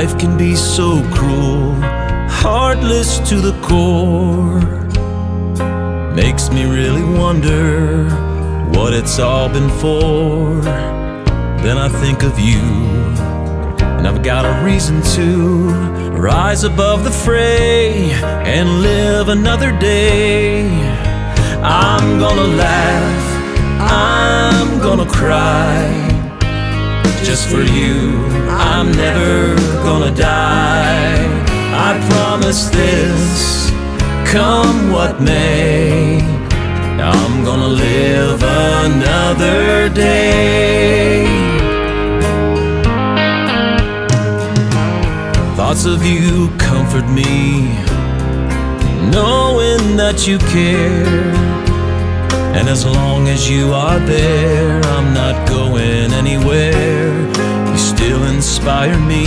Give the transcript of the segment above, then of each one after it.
Life can be so cruel, heartless to the core. Makes me really wonder what it's all been for. Then I think of you, and I've got a reason to rise above the fray and live another day. I'm gonna laugh, I'm gonna cry. Just for you, I'm never gonna die. I promise this, come what may, I'm gonna live another day. Thoughts of you comfort me, knowing that you care. And as long as you are there, I'm not going anywhere. You still inspire me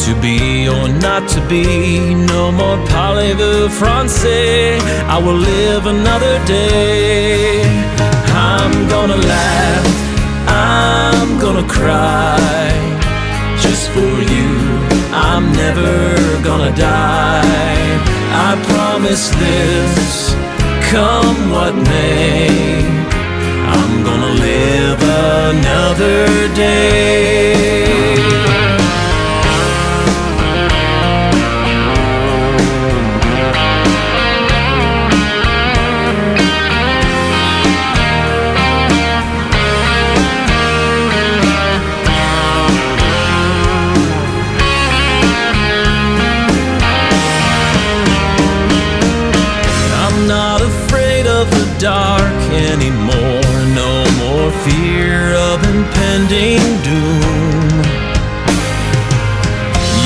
to be or not to be. No more parlez-vous français, I will live another day. I'm gonna laugh, I'm gonna cry. Just for you, I'm never gonna die. I promise this, come what may, I'm gonna live another day. Dark anymore, no more fear of impending doom.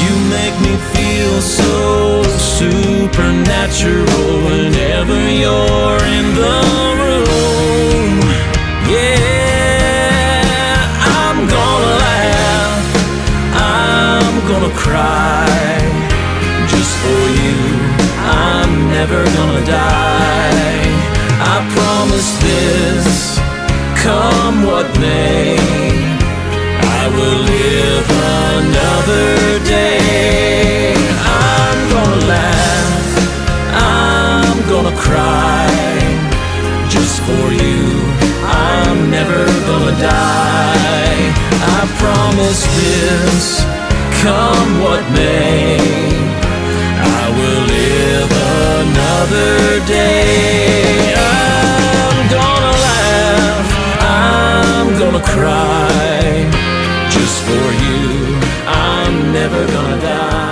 You make me feel so supernatural whenever you're in the room. Yeah, I'm gonna laugh, I'm gonna cry. Just for you, I'm never gonna die. I promise this, come what may, I will live another day. I'm gonna laugh, I'm gonna cry. Just for you, I'm never gonna die. I promise this, come what may, I will live another day. I'm gonna laugh, I'm gonna cry. Just for you, I'm never gonna die.